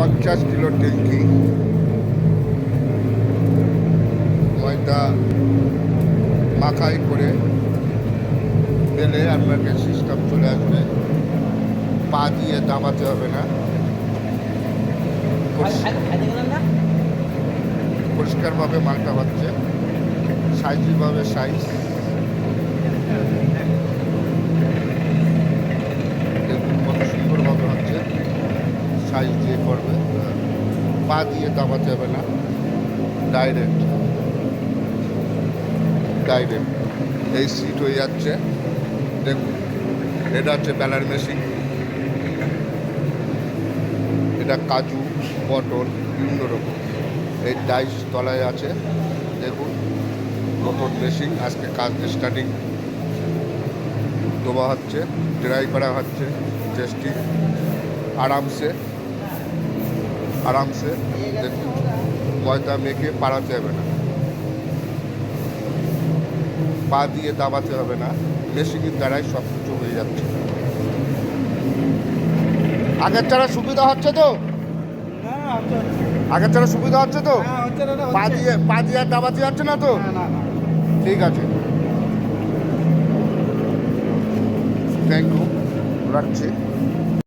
50 kilo ট্যাঙ্কি ময়দা মাখাই করে দিলে আপনাকে সিস্টেম চলে আসবে, পা দিয়ে দাবাতে হবে না। পরিষ্কারভাবে মালটা হচ্ছে, সাইজভাবে সাইজ, দেখুন কত সুন্দরভাবে হচ্ছে, সাইজ দিয়ে করবে, পা দিয়ে দাবাতে হবে না, ডাইরেক্ট এই সিট হয়ে যাচ্ছে। দেখুন এটা হচ্ছে বেলার মেশিন, এটা কাজু পটল বিভিন্ন রকম, এই ডাইস তলায় আছে। দেখুন নতুন মেশিন, আজকে কাজ স্টার্টিং, দোবা হচ্ছে, ড্রাই করা হচ্ছে, টেস্টি আরামসে দেখুন, ময়দা মেখে পাড়াতে হবে না, পা দিয়ে দাবাতে হবে না, মেশিনের দ্বারাই সব কিছু হয়ে যাচ্ছে। আগের ছাড়া সুবিধা হচ্ছে তো? আগের ছাড়া সুবিধা হচ্ছে তো? পা দিয়ে আর দাবাতে যাচ্ছে না তো? ঠিক আছে, থ্যাংক ইউ, রাখছি।